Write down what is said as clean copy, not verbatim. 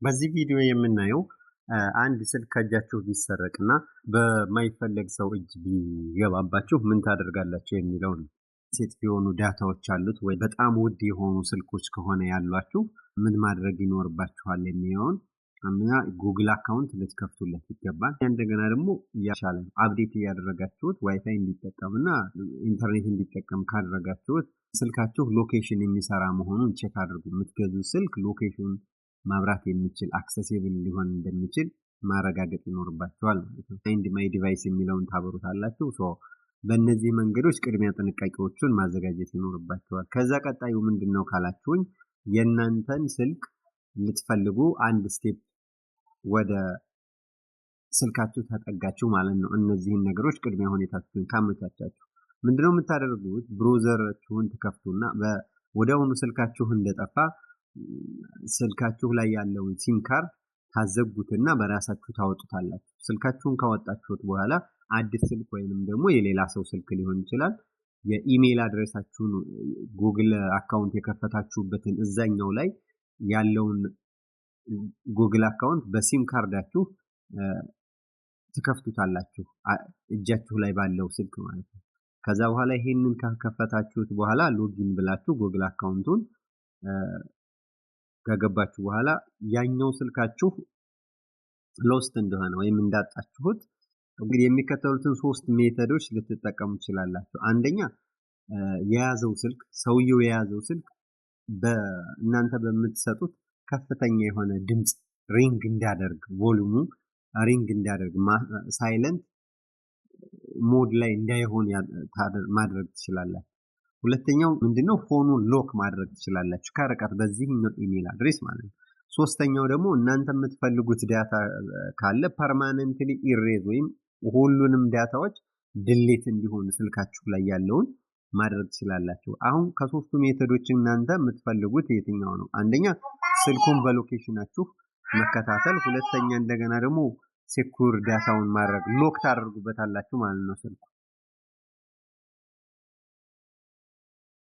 በዚህ ቪዲዮ የምናየው አንድ ስልክ ከእጃችሁ ቢሰረቅና በማይፈለግ ሰው እጅ ቢገባባችሁ ምን ታደርጋላችሁ የሚለውን ሴት የሆኑ ዳታዎች አሉት ወይ በጣም ውድ የሆኑ ስልኮች ከሆነ ያሏችሁ ምን ማድረግ ይኖርባችኋል የሚለውን እና ጉግል አካውንት ልትከፍቱለት ይገባል። እንደገና ደግሞ ያሻለ አፕዴት ያደረጋችሁት ዋይፋይ እንዲጠቀምና ኢንተርኔት እንዲጠቀም ካደረጋችሁት ስልካችሁ ሎኬሽን የሚሰራ መሆኑን ቼክ አድርጉ። የምትገዙ ስልክ ሎኬሽን ማብራት የሚችል አክሰሲብል ሊሆን እንደሚችል ማረጋገጥ ይኖርባችኋል ማለት ነው። ፋይንድ ማይ ዲቫይስ የሚለውን ታበሩታላችሁ። በእነዚህ መንገዶች ቅድሚያ ጥንቃቄዎችን ማዘጋጀት ይኖርባችኋል። ከዛ ቀጣዩ ምንድነው ካላችሁኝ የእናንተን ስልክ ልትፈልጉ አንድ ስቴፕ ወደ ስልካችሁ ተጠጋችሁ ማለት ነው። እነዚህን ነገሮች ቅድሚያ ሁኔታችሁን ካመቻቻችሁ ምንድነው የምታደርጉት? ብራውዘራችሁን ትከፍቱና ወዲያውኑ ስልካችሁ እንደጠፋ ስልካችሁ ላይ ያለውን ሲም ካርድ ታዘጉትና በራሳችሁ ታወጡታላችሁ። ስልካችሁን ካወጣችሁት በኋላ አዲስ ስልክ ወይንም ደግሞ የሌላ ሰው ስልክ ሊሆን ይችላል የኢሜል አድሬሳችሁን ጉግል አካውንት የከፈታችሁበትን እዛኛው ላይ ያለውን ጉግል አካውንት በሲም ካርዳችሁ ትከፍቱታላችሁ እጃችሁ ላይ ባለው ስልክ ማለት ነው። ከዛ በኋላ ይሄንን ከከፈታችሁት በኋላ ሎጊን ብላችሁ ጉግል አካውንቱን ከገባችሁ በኋላ ያኛው ስልካችሁ ሎስት እንደሆነ ወይም እንዳጣችሁት እንግዲህ የሚከተሉትን ሶስት ሜተዶች ልትጠቀሙ ትችላላችሁ። አንደኛ የያዘው ስልክ ሰውየው የያዘው ስልክ በእናንተ በምትሰጡት ከፍተኛ የሆነ ድምጽ ሪንግ እንዲያደርግ ቮልዩሙ ሪንግ እንዲያደርግ ሳይለንት ሞድ ላይ እንዳይሆን ማድረግ ትችላላችሁ። ሁለተኛው ምንድነው ፎኑን ሎክ ማድረግ ትችላላችሁ ከርቀት በዚህኛው ኢሜል አድሬስ ማለት ነው። ሶስተኛው ደግሞ እናንተ የምትፈልጉት ዳታ ካለ ፐርማነንትሊ ኢሬዝ ወይም ሁሉንም ዳታዎች ዲሊት እንዲሆን ስልካችሁ ላይ ያለውን ማድረግ ትችላላችሁ። አሁን ከሶስቱ ሜተዶች እናንተ የምትፈልጉት የትኛው ነው? አንደኛ ስልኩን በሎኬሽናችሁ መከታተል፣ ሁለተኛ እንደገና ደግሞ ሴኩር ዳታውን ማድረግ ሎክ ታደርጉበታላችሁ ማለት ነው ስልኩ።